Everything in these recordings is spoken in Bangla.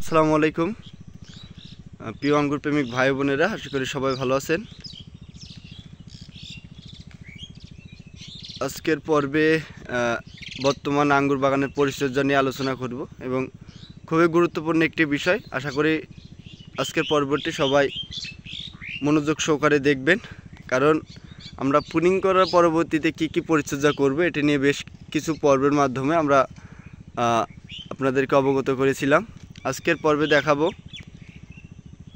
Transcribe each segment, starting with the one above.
আসসালামু আলাইকুম প্রিয় আঙ্গুর প্রেমিক ভাই বোনেরা, আশা করি সবাই ভালো আছেন। আজকের পর্বে বর্তমান আঙ্গুর বাগানের পরিচর্যা নিয়ে আলোচনা করব এবং খুবই গুরুত্বপূর্ণ একটি বিষয়। আশা করি আজকের পর্বটি সবাই মনোযোগ সহকারে দেখবেন, কারণ আমরা পুনিং করার পরবর্তীতে কি পরিচর্যা করব এটি নিয়ে বেশ কিছু পর্বের মাধ্যমে আমরা আপনাদেরকে অবগত করেছিলাম। আজকের পর্বে দেখাবো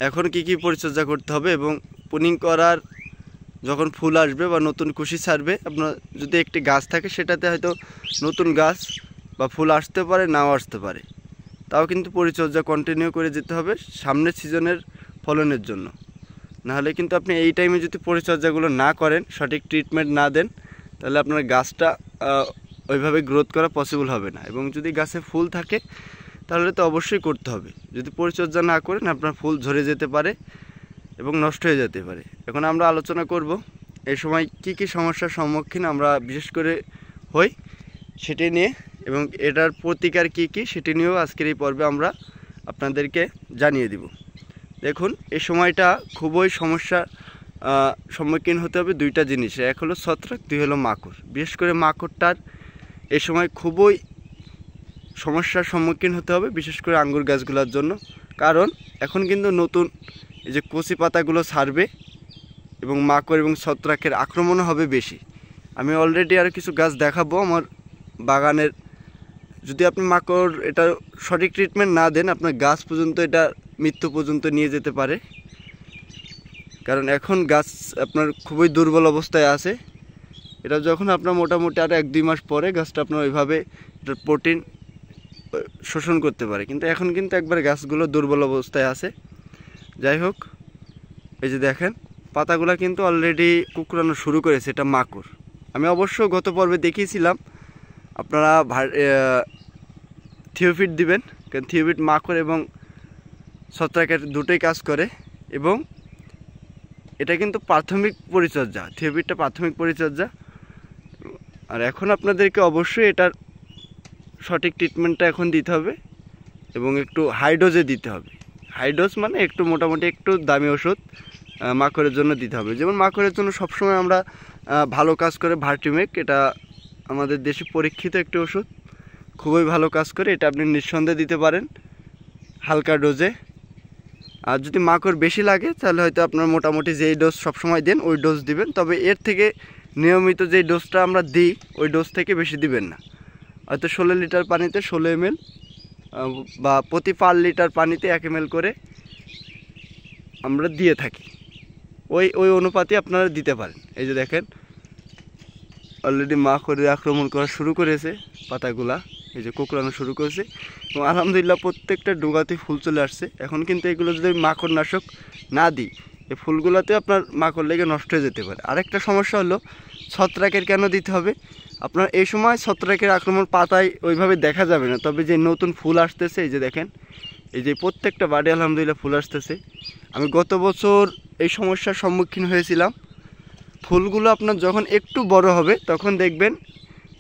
এখন কি পরিচর্যা করতে হবে এবং পুনিং করার যখন ফুল আসবে বা নতুন কুশি ছাড়বে, আপনার যদি একটি গাছ থাকে সেটাতে হয়তো নতুন গাছ বা ফুল আসতে পারে, নাও আসতে পারে, তাও কিন্তু পরিচর্যা কন্টিনিউ করে যেতে হবে সামনের সিজনের ফলনের জন্য। নাহলে কিন্তু আপনি এই টাইমে যদি পরিচর্যাগুলো না করেন, সঠিক ট্রিটমেন্ট না দেন, তাহলে আপনার গাছটা ওইভাবে গ্রোথ করা পসিবল হবে না। এবং যদি গাছে ফুল থাকে তাহলে তো অবশ্যই করতে হবে। যদি পরিচর্যা না করেন আপনার ফুল ঝরে যেতে পারে এবং নষ্ট হয়ে যেতে পারে। এখন আমরা আলোচনা করব এই সময় কি সমস্যার সম্মুখীন আমরা বিশেষ করে হই সেটি নিয়ে, এবং এটার প্রতিকার কি সেটি নিয়েও আজকের এই পর্বে আমরা আপনাদেরকে জানিয়ে দিব। দেখুন, এই সময়টা খুবই সমস্যার সম্মুখীন হতে হবে দুইটা জিনিসে, এক হলো ছত্রাক, দুই হলো মাকড়। বিশেষ করে মাকড়টার এই সময় খুবই সমস্যার সম্মুখীন হতে হবে, বিশেষ করে আঙ্গুর গাছগুলোর জন্য। কারণ এখন কিন্তু নতুন এই যে কচি পাতাগুলো ছাড়বে এবং মাকড় এবং ছত্রাকের আক্রমণও হবে বেশি। আমি অলরেডি আর কিছু গাছ দেখাবো আমার বাগানের। যদি আপনি মাকড় এটা সঠিক ট্রিটমেন্ট না দেন, আপনার গাছ পর্যন্ত এটা মৃত্যু পর্যন্ত নিয়ে যেতে পারে। কারণ এখন গাছ আপনার খুবই দুর্বল অবস্থায় আছে। এটা যখন আপনার মোটামুটি আর 1-2 মাস পরে গাছটা আপনার ওইভাবে এটার প্রোটিন শোষণ করতে পারে, কিন্তু এখন কিন্তু একবার গাছগুলো দুর্বল অবস্থায় আছে। যাই হোক, এই যে দেখেন পাতাগুলো কিন্তু অলরেডি কুকড়ানো শুরু করেছে, এটা মাকড়। আমি অবশ্য গত পর্বে দেখিয়েছিলাম আপনারা থিওফিট দিবেন, কারণ থিওফিট মাকড় এবং ছত্রাকের দুটোই কাজ করে। এবং এটা কিন্তু প্রাথমিক পরিচর্যা, থিওফিটটা প্রাথমিক পরিচর্যা। আর এখন আপনাদেরকে অবশ্যই এটার সঠিক ট্রিটমেন্টটা এখন দিতে হবে এবং একটু হাই ডোজে দিতে হবে। হাই ডোজ মানে একটু মোটামুটি একটু দামি ওষুধ মাকড়ের জন্য দিতে হবে। যেমন মাকড়ের জন্য সবসময় আমরা ভালো কাজ করে ভার্টিমেক, এটা আমাদের দেশে পরীক্ষিত একটি ওষুধ, খুবই ভালো কাজ করে। এটা আপনি নিঃসন্দেহে দিতে পারেন হালকা ডোজে। আর যদি মাকড় বেশি লাগে তাহলে হয়তো আপনার মোটামুটি যেই ডোজ সবসময় দেন ওই ডোজ দিবেন, তবে এর থেকে নিয়মিত যেই ডোজটা আমরা দিই ওই ডোজ থেকে বেশি দিবেন না। হয়তো 16 লিটার পানিতে 16 ml বা প্রতি 5 লিটার পানিতে 1 ml করে আমরা দিয়ে থাকি, ওই অনুপাতে আপনারা দিতে পারেন। এই যে দেখেন অলরেডি মাকড়ের আক্রমণ করা শুরু করেছে, পাতাগুলা এই যে কোঁকড়ানো শুরু করেছে এবং আলহামদুলিল্লাহ প্রত্যেকটা ডুগাতে ফুল চলে আসছে। এখন কিন্তু এগুলো যদি মাকড় নাশক না দিই, এই ফুলগুলোতে আপনার মাকড় লেগে নষ্ট হয়ে যেতে পারে। আরেকটা সমস্যা হলো ছত্রাকের কেন দিতে হবে। আপনার এই সময় ছত্রাকের আক্রমণ পাতায় ওইভাবে দেখা যাবে না, তবে যে নতুন ফুল আসতেছে এই যে দেখেন, এই যে প্রত্যেকটা বাড়ি আলহামদুলিল্লাহ ফুল আসতেছে। আমি গত বছর এই সমস্যার সম্মুখীন হয়েছিলাম। ফুলগুলো আপনার যখন একটু বড় হবে তখন দেখবেন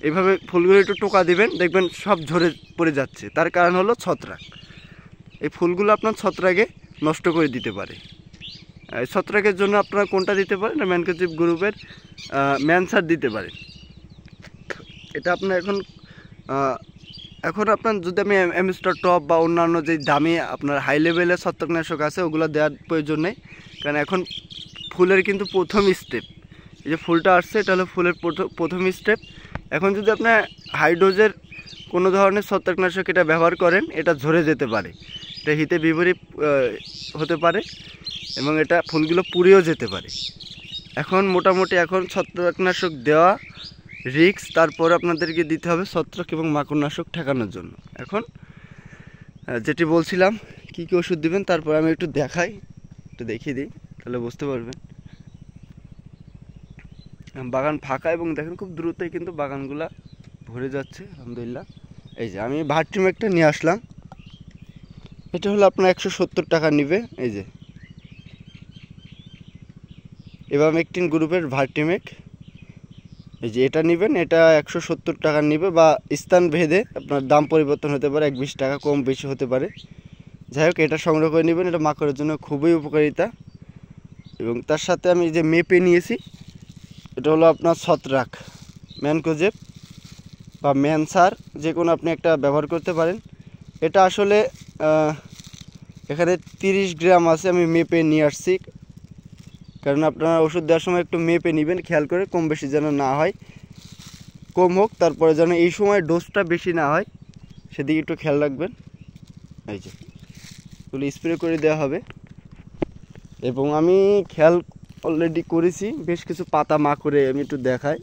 এইভাবে ফুলগুলো একটু টোকা দিবেন, দেখবেন সব ঝরে পড়ে যাচ্ছে। তার কারণ হলো ছত্রাক। এই ফুলগুলো আপনার ছত্রাকে নষ্ট করে দিতে পারে। এই ছত্রাকের জন্য আপনারা কোনটা দিতে পারেন, ম্যানকোজিব গ্রুপের ম্যানসার দিতে পারেন। এটা আপনার এখন আপনার যদি আমি এমস্টার টপ বা অন্যান্য যে দামি আপনার হাই লেভেলের ছত্রাকনাশক আছে ওগুলো দেওয়ার প্রয়োজন নেই। কারণ এখন ফুলের কিন্তু প্রথম স্টেপ, এই যে ফুলটা আসছে এটা হলো ফুলের প্রথম স্টেপ। এখন যদি আপনার হাই ডোজের কোনো ধরনের ছত্রাকনাশক এটা ব্যবহার করেন, এটা ঝরে যেতে পারে, এটা হিতে বিপরীত হতে পারে এবং এটা ফুলগুলো পুড়েও যেতে পারে। এখন মোটামুটি এখন ছত্রাকনাশক দেওয়া রিক্স, তারপর আপনাদেরকে দিতে হবে ছত্রাক এবং মাকড়নাশক ঠেকানোর জন্য। এখন যেটি বলছিলাম কি ওষুধ দিবেন, তারপর আমি একটু দেখাই, একটু দেখিয়ে দিই তাহলে বুঝতে পারবেন। বাগান ফাঁকা এবং দেখেন খুব দ্রুতই কিন্তু বাগানগুলা ভরে যাচ্ছে আলহামদুলিল্লাহ। এই যে আমি ভার্টিমেকটা নিয়ে আসলাম, এটা হলো আপনার 170 টাকা নিবে। এই যে এভারমেকটিন গ্রুপের ভার্টিমেক, এই যে এটা নেবেন, এটা 170 টাকা নিবে, বা স্থান ভেদে আপনার দাম পরিবর্তন হতে পারে, 1-20 টাকা কম বেশি হতে পারে। যাই হোক, এটা সংগ্রহ করে নেবেন, এটা মাকড়ের জন্য খুবই উপকারিতা। এবং তার সাথে আমি যে মেপে নিয়েছি, এটা হলো আপনার ছত্রাক, ম্যানকোজেব বা ম্যানসার, যে কোনো আপনি একটা ব্যবহার করতে পারেন। এটা আসলে এখানে 30 গ্রাম আছে, আমি মেপে নিয়ে আসছি। কারণ আপনারা ওষুধ দেওয়ার সময় একটু মেপে নেবেন, খেয়াল করে, কম বেশি যেন না হয়, কম হোক, তারপরে যেন এই সময় ডোজটা বেশি না হয়, সেদিকে একটু খেয়াল রাখবেন। এই যে এগুলো স্প্রে করে দেওয়া হবে। এবং আমি খেয়াল অলরেডি করেছি, বেশ কিছু পাতা মাকড়ে, আমি একটু দেখাই।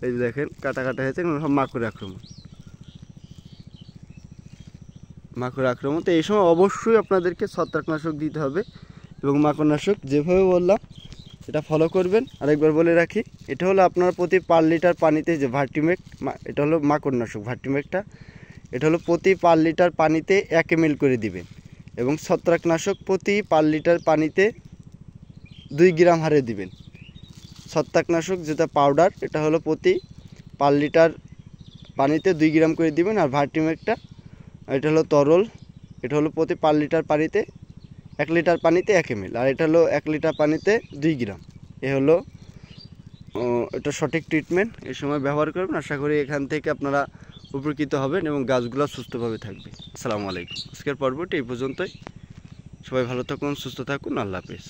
এই যে দেখেন কাটা কাটা হয়েছে, সব মাকড় আক্রমণ, তো এই সময় অবশ্যই আপনাদেরকে ছত্রাকনাশক দিতে হবে এবং মাকড়নাশক যেভাবে বললাম এটা ফলো করবেন। আরেকবার বলে রাখি, এটা হলো আপনার প্রতি পার লিটার পানিতে যে ভার্টিমেক, এটা হলো মাকড়নাশক ভার্টিমেকটা, এটা হলো প্রতি পার লিটার পানিতে 1 ml করে দিবেন। এবং ছত্রাকনাশক প্রতি পার লিটার পানিতে 2 গ্রাম হারে দিবেন। ছত্রাকনাশক যেটা পাউডার, এটা হলো প্রতি পার লিটার পানিতে 2 গ্রাম করে দিবেন। আর ভার্টিমেকটা, এটা হলো তরল, এটা হলো প্রতি পার লিটার পানিতে 1 লিটার পানিতে 1 ml। আর এটা হলো 1 লিটার পানিতে 2 গ্রাম। এ হলো এটা সঠিক ট্রিটমেন্ট, এই সময় ব্যবহার করবেন। আশা করি এখান থেকে আপনারা উপকৃত হবেন এবং গাছগুলো সুস্থভাবে থাকবে। আসসালামু আলাইকুম। আজকের পর্বটি এই পর্যন্তই। সবাই ভালো থাকুন, সুস্থ থাকুন। আল্লাহ হাফেজ।